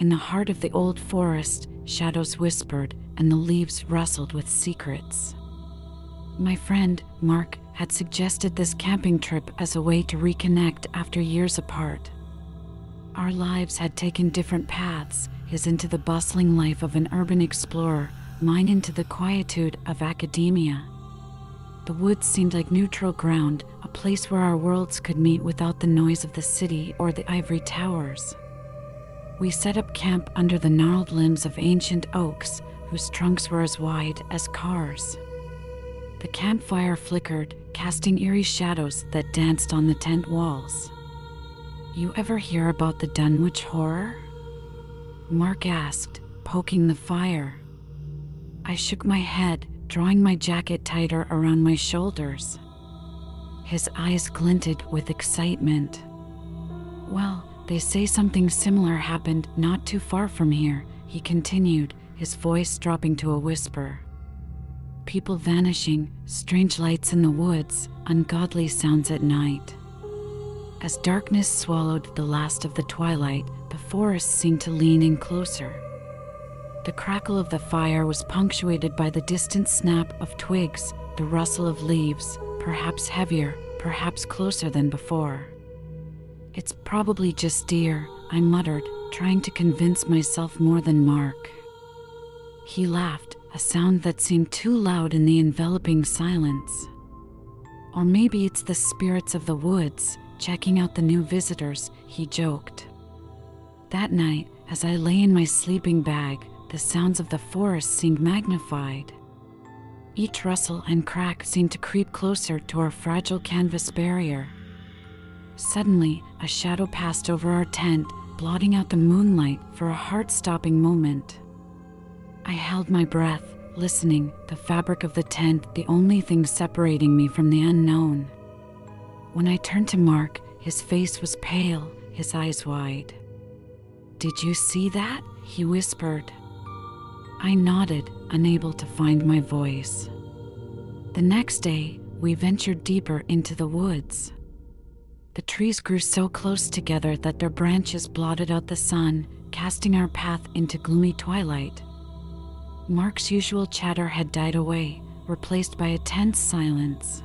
In the heart of the old forest, shadows whispered and the leaves rustled with secrets. My friend, Mark, had suggested this camping trip as a way to reconnect after years apart. Our lives had taken different paths, his into the bustling life of an urban explorer, mine into the quietude of academia. The woods seemed like neutral ground, a place where our worlds could meet without the noise of the city or the ivory towers. We set up camp under the gnarled limbs of ancient oaks, whose trunks were as wide as cars. The campfire flickered, casting eerie shadows that danced on the tent walls. "You ever hear about the Dunwich Horror?" Mark asked, poking the fire. I shook my head, drawing my jacket tighter around my shoulders. His eyes glinted with excitement. "Well, they say something similar happened not too far from here," he continued, his voice dropping to a whisper. "People vanishing, strange lights in the woods, ungodly sounds at night." As darkness swallowed the last of the twilight, the forest seemed to lean in closer. The crackle of the fire was punctuated by the distant snap of twigs, the rustle of leaves, perhaps heavier, perhaps closer than before. "It's probably just deer," I muttered, trying to convince myself more than Mark. He laughed, a sound that seemed too loud in the enveloping silence. "Or maybe it's the spirits of the woods, checking out the new visitors," he joked. That night, as I lay in my sleeping bag, the sounds of the forest seemed magnified. Each rustle and crack seemed to creep closer to our fragile canvas barrier. Suddenly, a shadow passed over our tent, blotting out the moonlight for a heart-stopping moment. I held my breath, listening, the fabric of the tent the only thing separating me from the unknown. When I turned to Mark, his face was pale, his eyes wide. "Did you see that?" he whispered. I nodded, unable to find my voice. The next day, we ventured deeper into the woods. The trees grew so close together that their branches blotted out the sun, casting our path into gloomy twilight. Mark's usual chatter had died away, replaced by a tense silence.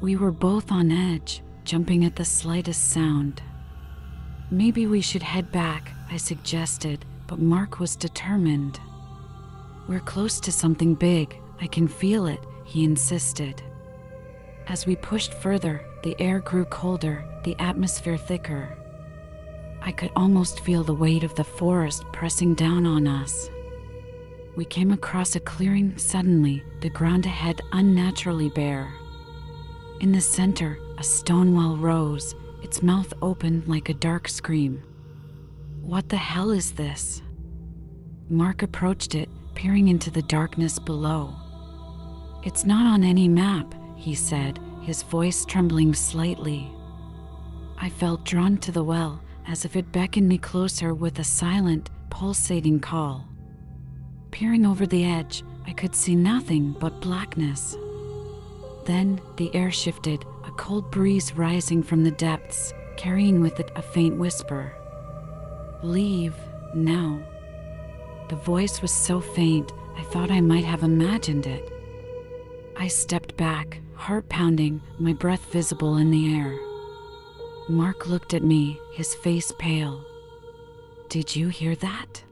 We were both on edge, jumping at the slightest sound. "Maybe we should head back," I suggested, but Mark was determined. "We're close to something big, I can feel it," he insisted. As we pushed further, the air grew colder, the atmosphere thicker. I could almost feel the weight of the forest pressing down on us. We came across a clearing suddenly, the ground ahead unnaturally bare. In the center, a stone wall rose, its mouth open like a dark scream. "What the hell is this?" Mark approached it, peering into the darkness below. "It's not on any map," he said, his voice trembling slightly. I felt drawn to the well, as if it beckoned me closer with a silent, pulsating call. Peering over the edge, I could see nothing but blackness. Then the air shifted, a cold breeze rising from the depths, carrying with it a faint whisper. "Leave, now." The voice was so faint, I thought I might have imagined it. I stepped back, heart pounding, my breath visible in the air. Mark looked at me, his face pale. "Did you hear that?"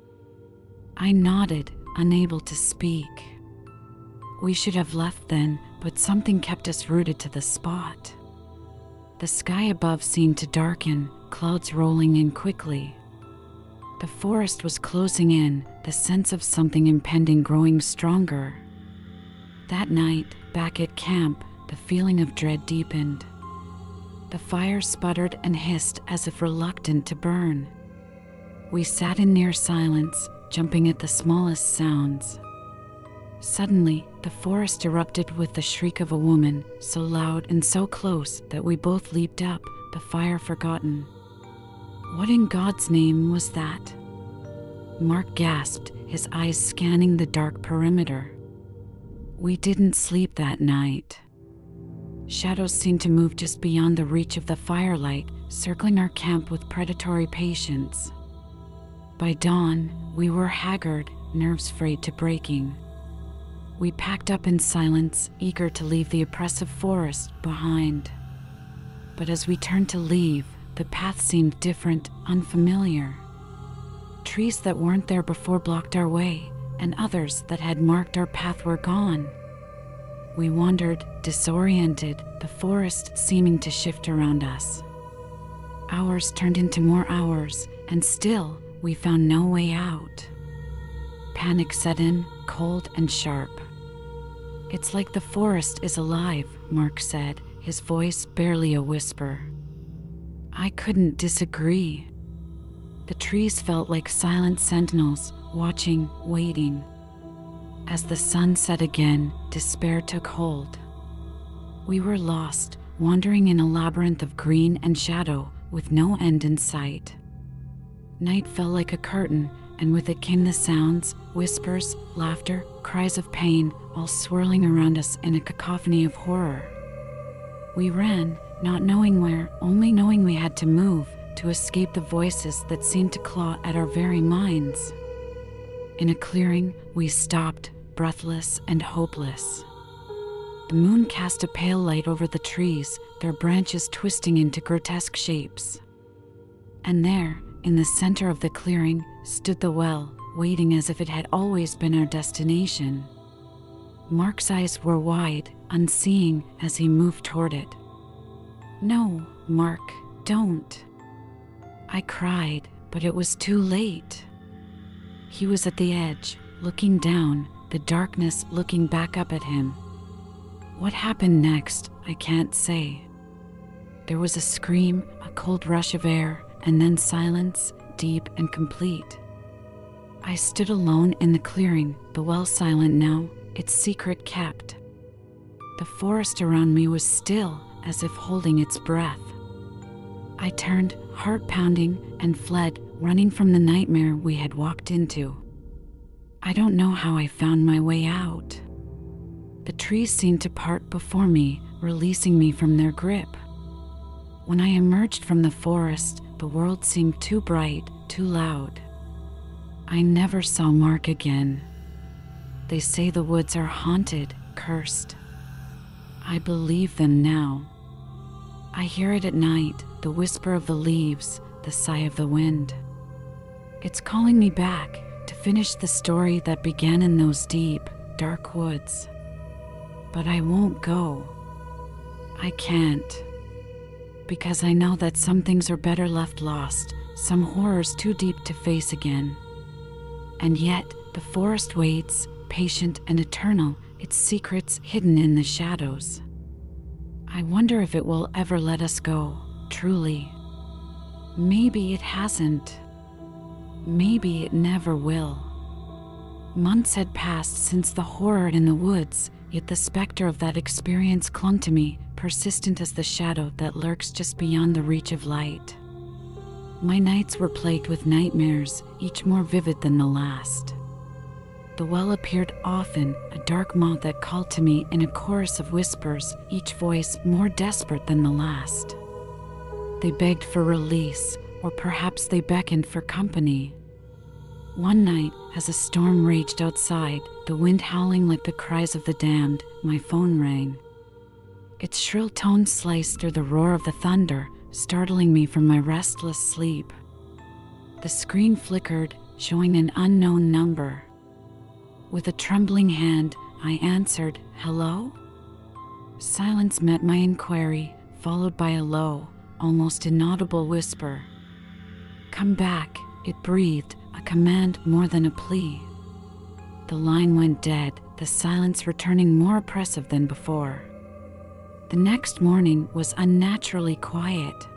I nodded, unable to speak. We should have left then, but something kept us rooted to the spot. The sky above seemed to darken, clouds rolling in quickly. The forest was closing in, the sense of something impending growing stronger. That night, back at camp, the feeling of dread deepened. The fire sputtered and hissed as if reluctant to burn. We sat in near silence, jumping at the smallest sounds. Suddenly, the forest erupted with the shriek of a woman, so loud and so close that we both leaped up, the fire forgotten. "What in God's name was that?" Mark gasped, his eyes scanning the dark perimeter. We didn't sleep that night. Shadows seemed to move just beyond the reach of the firelight, circling our camp with predatory patience. By dawn, we were haggard, nerves frayed to breaking. We packed up in silence, eager to leave the oppressive forest behind. But as we turned to leave, the path seemed different, unfamiliar. Trees that weren't there before blocked our way, and others that had marked our path were gone. We wandered, disoriented, the forest seeming to shift around us. Hours turned into more hours, and still we found no way out. Panic set in, cold and sharp. "It's like the forest is alive," Mark said, his voice barely a whisper. I couldn't disagree. The trees felt like silent sentinels, watching, waiting. As the sun set again, despair took hold. We were lost, wandering in a labyrinth of green and shadow, with no end in sight. Night fell like a curtain, and with it came the sounds, whispers, laughter, cries of pain, all swirling around us in a cacophony of horror. We ran, not knowing where, only knowing we had to move, to escape the voices that seemed to claw at our very minds. In a clearing, we stopped, breathless and hopeless. The moon cast a pale light over the trees, their branches twisting into grotesque shapes. And there, in the center of the clearing, stood the well, waiting as if it had always been our destination. Mark's eyes were wide, unseeing, as he moved toward it. "No, Mark, don't." I cried, but it was too late. He was at the edge, looking down, the darkness looking back up at him. What happened next, I can't say. There was a scream, a cold rush of air, and then silence, deep and complete. I stood alone in the clearing, the well silent now, its secret kept. The forest around me was still, as if holding its breath. I turned, heart pounding, and fled, running from the nightmare we had walked into. I don't know how I found my way out. The trees seemed to part before me, releasing me from their grip. When I emerged from the forest, the world seemed too bright, too loud. I never saw Mark again. They say the woods are haunted, cursed. I believe them now. I hear it at night, the whisper of the leaves, the sigh of the wind. It's calling me back to finish the story that began in those deep, dark woods. But I won't go. I can't. Because I know that some things are better left lost, some horrors too deep to face again. And yet, the forest waits, patient and eternal, its secrets hidden in the shadows. I wonder if it will ever let us go, truly. Maybe it hasn't. Maybe it never will. Months had passed since the horror in the woods, yet the specter of that experience clung to me, persistent as the shadow that lurks just beyond the reach of light. My nights were plagued with nightmares, each more vivid than the last. The well appeared often, a dark maw that called to me in a chorus of whispers, each voice more desperate than the last. They begged for release, or perhaps they beckoned for company. One night, as a storm raged outside, the wind howling like the cries of the damned, my phone rang. Its shrill tones sliced through the roar of the thunder, startling me from my restless sleep. The screen flickered, showing an unknown number. With a trembling hand, I answered, "Hello?" Silence met my inquiry, followed by a low, almost inaudible whisper. "Come back," it breathed, a command more than a plea. The line went dead, the silence returning more oppressive than before. The next morning was unnaturally quiet.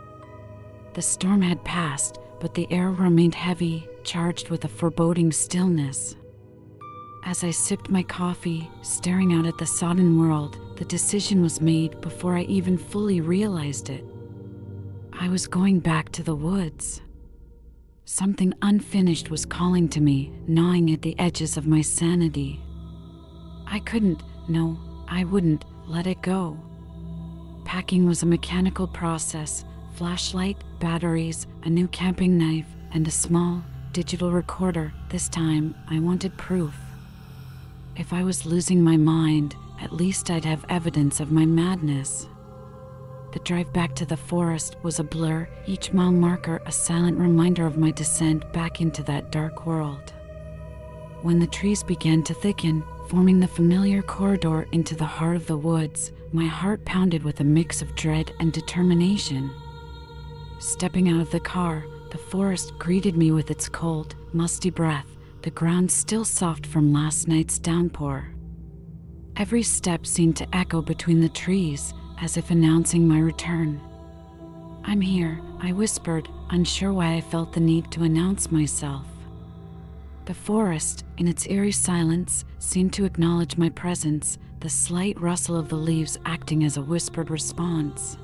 The storm had passed, but the air remained heavy, charged with a foreboding stillness. As I sipped my coffee, staring out at the sodden world, the decision was made before I even fully realized it. I was going back to the woods. Something unfinished was calling to me, gnawing at the edges of my sanity. I wouldn't let it go. Packing was a mechanical process, flashlight, batteries, a new camping knife, and a small, digital recorder. This time, I wanted proof. If I was losing my mind, at least I'd have evidence of my madness. The drive back to the forest was a blur, each mile marker a silent reminder of my descent back into that dark world. When the trees began to thicken, forming the familiar corridor into the heart of the woods, my heart pounded with a mix of dread and determination. Stepping out of the car, the forest greeted me with its cold, musty breath, the ground still soft from last night's downpour. Every step seemed to echo between the trees, as if announcing my return. "I'm here," I whispered, unsure why I felt the need to announce myself. The forest, in its eerie silence, seemed to acknowledge my presence, the slight rustle of the leaves acting as a whispered response.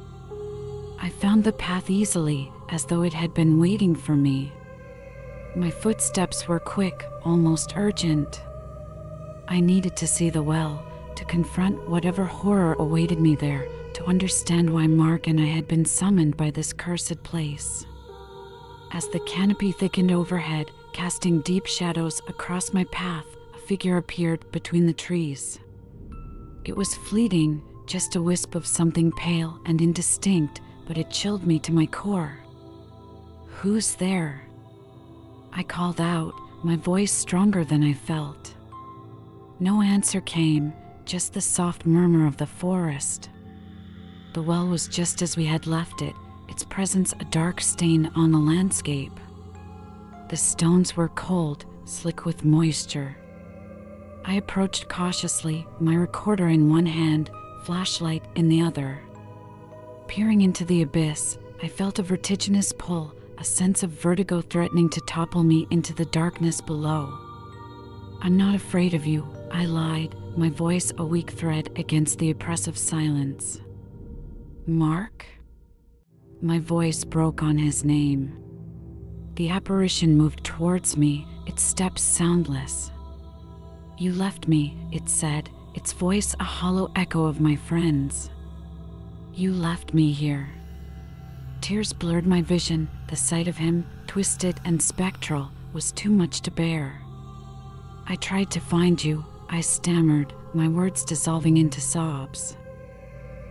I found the path easily, as though it had been waiting for me. My footsteps were quick, almost urgent. I needed to see the well, to confront whatever horror awaited me there, to understand why Mark and I had been summoned by this cursed place. As the canopy thickened overhead, casting deep shadows across my path, a figure appeared between the trees. It was fleeting, just a wisp of something pale and indistinct, but it chilled me to my core. "Who's there?" I called out, my voice stronger than I felt. No answer came, just the soft murmur of the forest. The well was just as we had left it, its presence a dark stain on the landscape. The stones were cold, slick with moisture. I approached cautiously, my recorder in one hand, flashlight in the other. Peering into the abyss, I felt a vertiginous pull, a sense of vertigo threatening to topple me into the darkness below. "I'm not afraid of you," I lied, my voice a weak thread against the oppressive silence. "Mark?" My voice broke on his name. The apparition moved towards me, its steps soundless. "You left me," it said, its voice a hollow echo of my friend's. "You left me here." Tears blurred my vision. The sight of him, twisted and spectral, was too much to bear. "I tried to find you," I stammered, my words dissolving into sobs.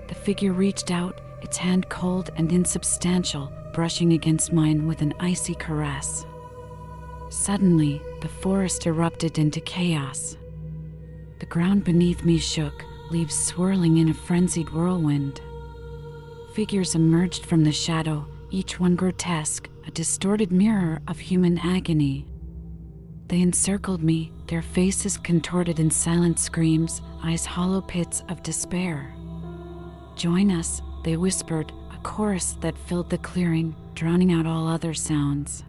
The figure reached out, its hand cold and insubstantial, brushing against mine with an icy caress. Suddenly, the forest erupted into chaos. The ground beneath me shook, leaves swirling in a frenzied whirlwind. Figures emerged from the shadow, each one grotesque, a distorted mirror of human agony. They encircled me, their faces contorted in silent screams, eyes hollow pits of despair. "Join us," they whispered, a chorus that filled the clearing, drowning out all other sounds.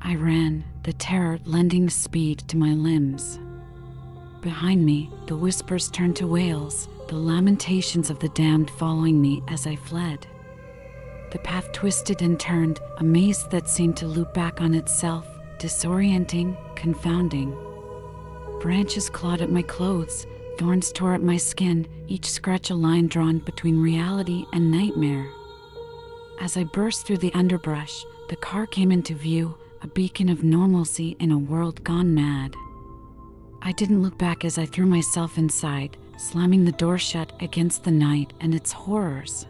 I ran, the terror lending speed to my limbs. Behind me, the whispers turned to wails, the lamentations of the damned following me as I fled. The path twisted and turned, a maze that seemed to loop back on itself, disorienting, confounding. Branches clawed at my clothes, thorns tore at my skin, each scratch a line drawn between reality and nightmare. As I burst through the underbrush, the car came into view, a beacon of normalcy in a world gone mad. I didn't look back as I threw myself inside, slamming the door shut against the night and its horrors.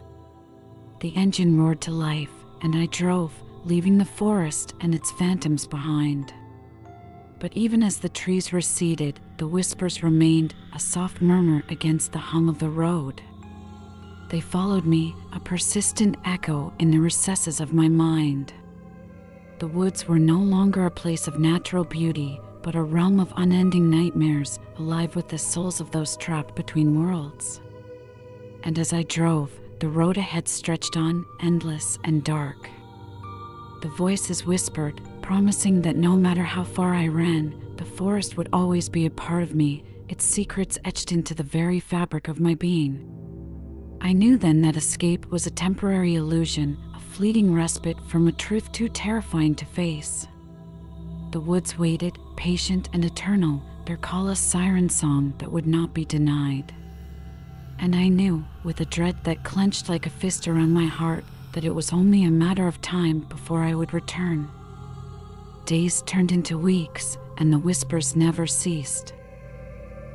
The engine roared to life, and I drove, leaving the forest and its phantoms behind. But even as the trees receded, the whispers remained, a soft murmur against the hum of the road. They followed me, a persistent echo in the recesses of my mind. The woods were no longer a place of natural beauty, but a realm of unending nightmares, alive with the souls of those trapped between worlds. And as I drove, the road ahead stretched on, endless and dark. The voices whispered, promising that no matter how far I ran, the forest would always be a part of me, its secrets etched into the very fabric of my being. I knew then that escape was a temporary illusion, a fleeting respite from a truth too terrifying to face. The woods waited, patient and eternal, their call a siren song that would not be denied. And I knew, with a dread that clenched like a fist around my heart, that it was only a matter of time before I would return. Days turned into weeks, and the whispers never ceased.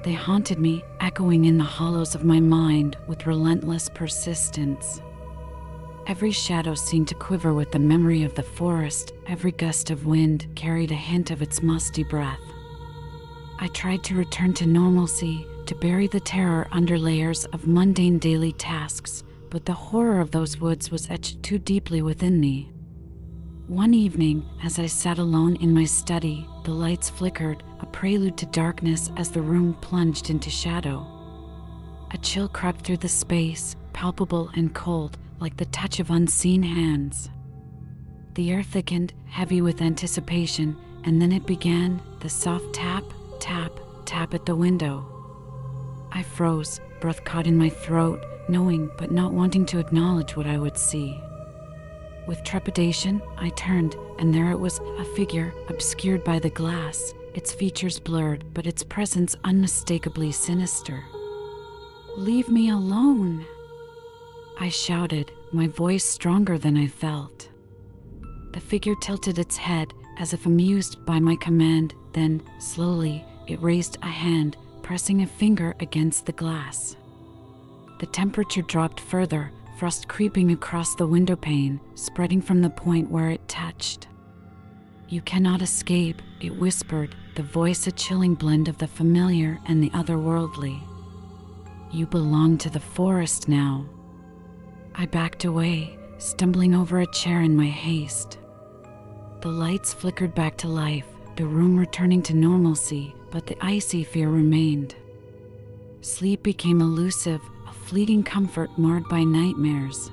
They haunted me, echoing in the hollows of my mind with relentless persistence. Every shadow seemed to quiver with the memory of the forest. Every gust of wind carried a hint of its musty breath. I tried to return to normalcy, to bury the terror under layers of mundane daily tasks, but the horror of those woods was etched too deeply within me. One evening, as I sat alone in my study, the lights flickered, a prelude to darkness as the room plunged into shadow. A chill crept through the space, palpable and cold, like the touch of unseen hands. The air thickened, heavy with anticipation, and then it began, the soft tap, tap, tap at the window. I froze, breath caught in my throat, knowing but not wanting to acknowledge what I would see. With trepidation, I turned, and there it was, a figure, obscured by the glass, its features blurred, but its presence unmistakably sinister. "Leave me alone!" I shouted, my voice stronger than I felt. The figure tilted its head, as if amused by my command, then, slowly, it raised a hand, pressing a finger against the glass. The temperature dropped further, frost creeping across the windowpane, spreading from the point where it touched. "You cannot escape," it whispered, the voice a chilling blend of the familiar and the otherworldly. "You belong to the forest now." I backed away, stumbling over a chair in my haste. The lights flickered back to life, the room returning to normalcy, but the icy fear remained. Sleep became elusive, a fleeting comfort marred by nightmares.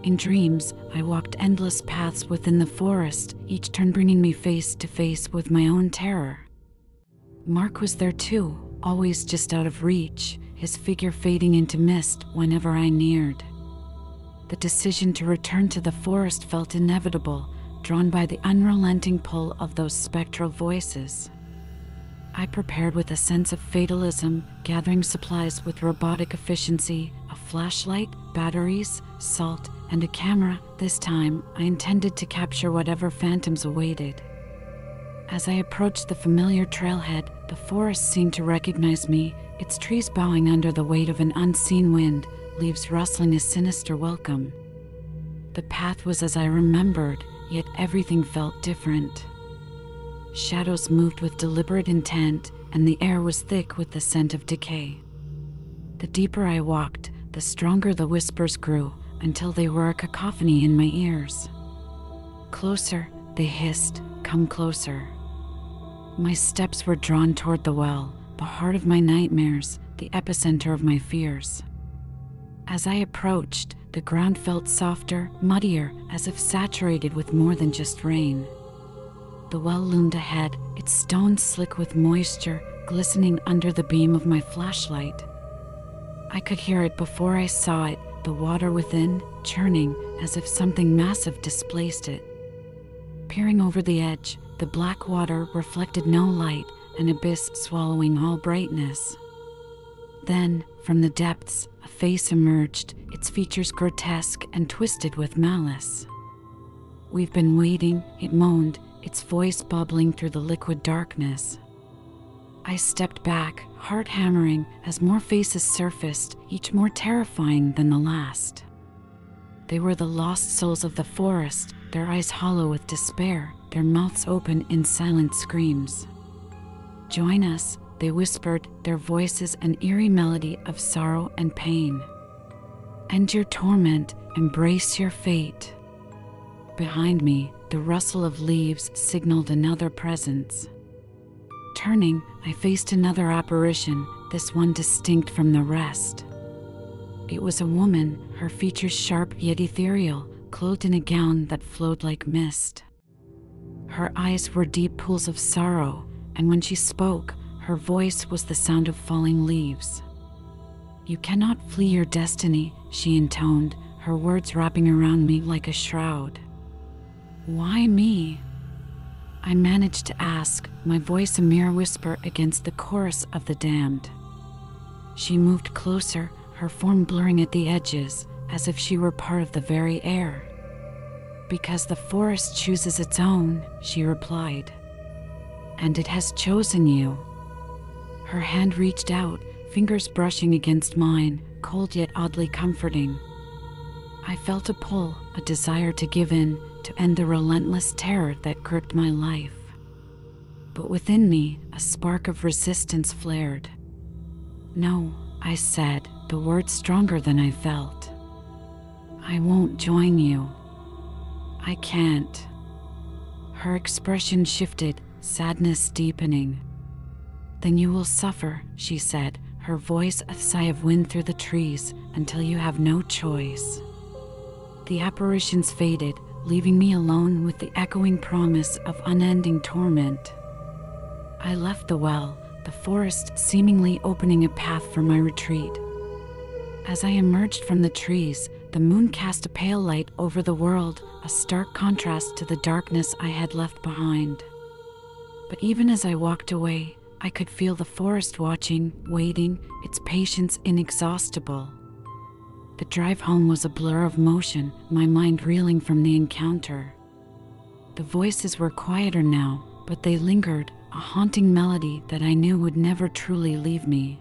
In dreams, I walked endless paths within the forest, each turn bringing me face to face with my own terror. Mark was there too, always just out of reach, his figure fading into mist whenever I neared. The decision to return to the forest felt inevitable, drawn by the unrelenting pull of those spectral voices. I prepared with a sense of fatalism, gathering supplies with robotic efficiency, a flashlight, batteries, salt, and a camera. This time, I intended to capture whatever phantoms awaited. As I approached the familiar trailhead, the forest seemed to recognize me, its trees bowing under the weight of an unseen wind, leaves rustling a sinister welcome. The path was as I remembered, yet everything felt different. Shadows moved with deliberate intent, and the air was thick with the scent of decay. The deeper I walked, the stronger the whispers grew, until they were a cacophony in my ears. "Closer," they hissed, "come closer." My steps were drawn toward the well, the heart of my nightmares, the epicenter of my fears. As I approached, the ground felt softer, muddier, as if saturated with more than just rain. The well loomed ahead, its stones slick with moisture, glistening under the beam of my flashlight. I could hear it before I saw it, the water within, churning, as if something massive displaced it. Peering over the edge, the black water reflected no light, an abyss swallowing all brightness. Then, from the depths, a face emerged, its features grotesque and twisted with malice. "We've been waiting," it moaned, its voice bubbling through the liquid darkness. I stepped back, heart hammering, as more faces surfaced, each more terrifying than the last. They were the lost souls of the forest, their eyes hollow with despair, their mouths open in silent screams. "Join us," they whispered, their voices an eerie melody of sorrow and pain. "End your torment, embrace your fate." Behind me, the rustle of leaves signaled another presence. Turning, I faced another apparition, this one distinct from the rest. It was a woman, her features sharp yet ethereal, clothed in a gown that flowed like mist. Her eyes were deep pools of sorrow, and when she spoke, her voice was the sound of falling leaves. "You cannot flee your destiny," she intoned, her words wrapping around me like a shroud. "Why me?" I managed to ask, my voice a mere whisper against the chorus of the damned. She moved closer, her form blurring at the edges, as if she were part of the very air. Because the forest chooses its own, she replied. And it has chosen you. Her hand reached out, fingers brushing against mine, cold yet oddly comforting. I felt a pull, a desire to give in, to end the relentless terror that gripped my life. But within me, a spark of resistance flared. No, I said, the words stronger than I felt. I won't join you. I can't. Her expression shifted, sadness deepening. Then you will suffer, she said, her voice a sigh of wind through the trees, until you have no choice. The apparitions faded, leaving me alone with the echoing promise of unending torment. I left the well, the forest seemingly opening a path for my retreat. As I emerged from the trees, the moon cast a pale light over the world, a stark contrast to the darkness I had left behind. But even as I walked away, I could feel the forest watching, waiting, its patience inexhaustible. The drive home was a blur of motion, my mind reeling from the encounter. The voices were quieter now, but they lingered, a haunting melody that I knew would never truly leave me.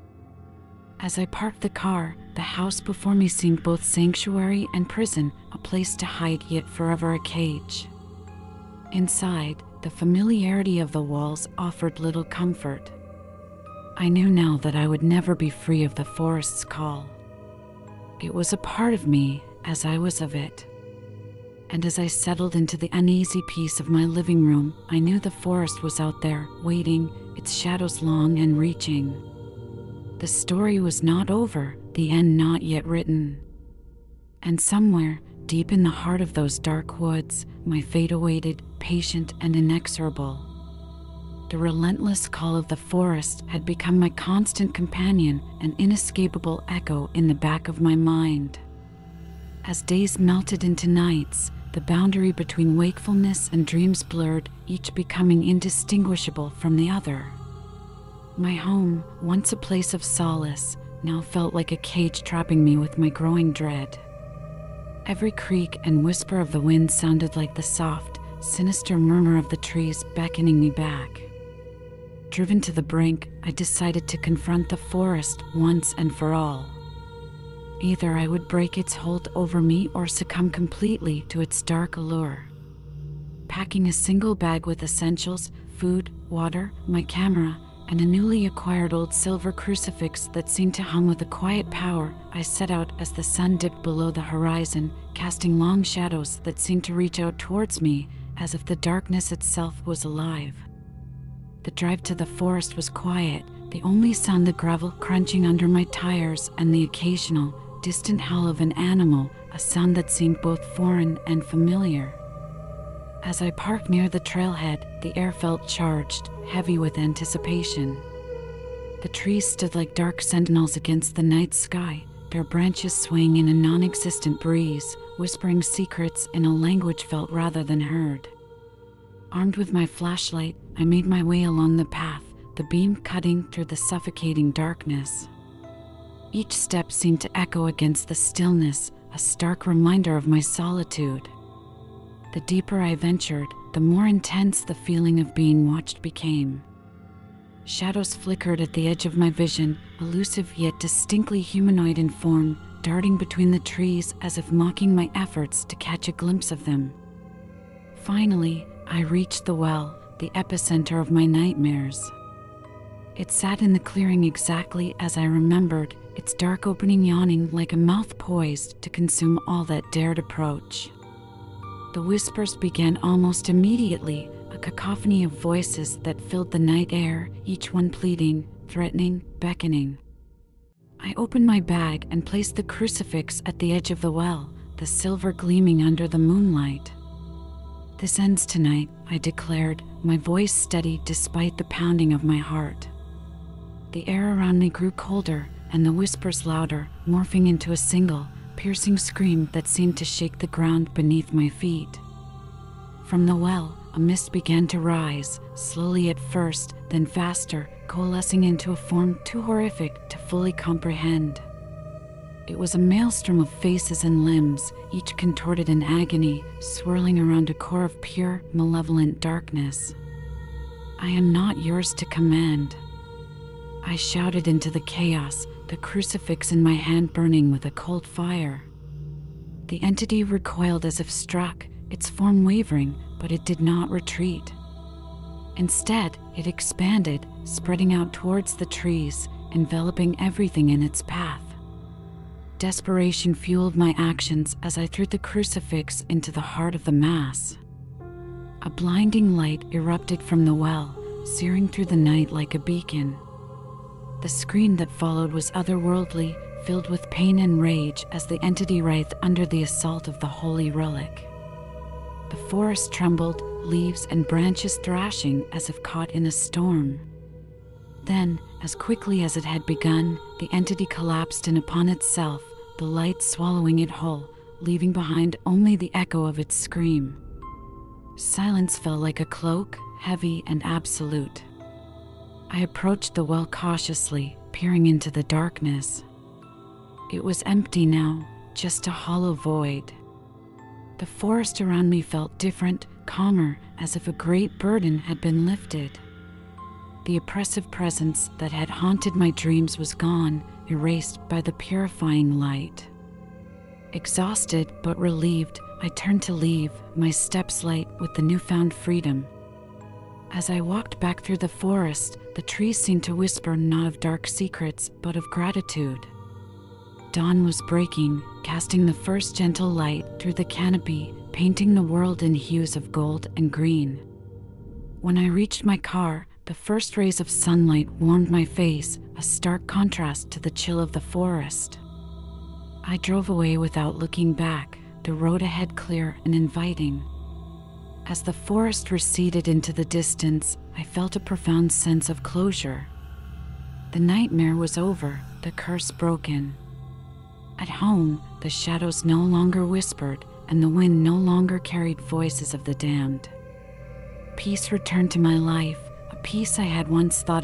As I parked the car, the house before me seemed both sanctuary and prison, a place to hide yet forever a cage. Inside, the familiarity of the walls offered little comfort. I knew now that I would never be free of the forest's call. It was a part of me, as I was of it. And as I settled into the uneasy peace of my living room, I knew the forest was out there, waiting, its shadows long and reaching. The story was not over, the end not yet written. And somewhere, deep in the heart of those dark woods, my fate awaited, patient and inexorable. The relentless call of the forest had become my constant companion, an inescapable echo in the back of my mind. As days melted into nights, the boundary between wakefulness and dreams blurred, each becoming indistinguishable from the other. My home, once a place of solace, now felt like a cage trapping me with my growing dread. Every creak and whisper of the wind sounded like the soft, sinister murmur of the trees beckoning me back. Driven to the brink, I decided to confront the forest once and for all. Either I would break its hold over me or succumb completely to its dark allure. Packing a single bag with essentials, food, water, my camera, and a newly acquired old silver crucifix that seemed to hum with a quiet power, I set out as the sun dipped below the horizon, casting long shadows that seemed to reach out towards me, as if the darkness itself was alive. The drive to the forest was quiet, the only sound the gravel crunching under my tires and the occasional, distant howl of an animal, a sound that seemed both foreign and familiar. As I parked near the trailhead, the air felt charged, heavy with anticipation. The trees stood like dark sentinels against the night sky, their branches swaying in a non-existent breeze, whispering secrets in a language felt rather than heard. Armed with my flashlight, I made my way along the path, the beam cutting through the suffocating darkness. Each step seemed to echo against the stillness, a stark reminder of my solitude. The deeper I ventured, the more intense the feeling of being watched became. Shadows flickered at the edge of my vision, elusive yet distinctly humanoid in form, darting between the trees as if mocking my efforts to catch a glimpse of them. Finally, I reached the well, the epicenter of my nightmares. It sat in the clearing exactly as I remembered, its dark opening yawning like a mouth poised to consume all that dared approach. The whispers began almost immediately, a cacophony of voices that filled the night air, each one pleading, threatening, beckoning. I opened my bag and placed the crucifix at the edge of the well, the silver gleaming under the moonlight. "This ends tonight," I declared, my voice steady despite the pounding of my heart. The air around me grew colder, and the whispers louder, morphing into a single, piercing scream that seemed to shake the ground beneath my feet. From the well, a mist began to rise, slowly at first, then faster, coalescing into a form too horrific to fully comprehend. It was a maelstrom of faces and limbs, each contorted in agony, swirling around a core of pure, malevolent darkness. "I am not yours to command," I shouted into the chaos, the crucifix in my hand burning with a cold fire. The entity recoiled as if struck, its form wavering, but it did not retreat. Instead, it expanded, spreading out towards the trees, enveloping everything in its path. Desperation fueled my actions as I threw the crucifix into the heart of the mass. A blinding light erupted from the well, searing through the night like a beacon. The scream that followed was otherworldly, filled with pain and rage as the entity writhed under the assault of the holy relic. The forest trembled, leaves and branches thrashing as if caught in a storm. Then, as quickly as it had begun, the entity collapsed in upon itself, the light swallowing it whole, leaving behind only the echo of its scream. Silence fell like a cloak, heavy and absolute. I approached the well cautiously, peering into the darkness. It was empty now, just a hollow void. The forest around me felt different, calmer, as if a great burden had been lifted. The oppressive presence that had haunted my dreams was gone, erased by the purifying light. Exhausted but relieved, I turned to leave, my steps light with the newfound freedom. As I walked back through the forest, the trees seemed to whisper not of dark secrets, but of gratitude. Dawn was breaking, casting the first gentle light through the canopy, painting the world in hues of gold and green. When I reached my car, the first rays of sunlight warmed my face, a stark contrast to the chill of the forest. I drove away without looking back, the road ahead clear and inviting. As the forest receded into the distance, I felt a profound sense of closure. The nightmare was over, the curse broken. At home, the shadows no longer whispered, and the wind no longer carried voices of the damned. Peace returned to my life, a peace I had once thought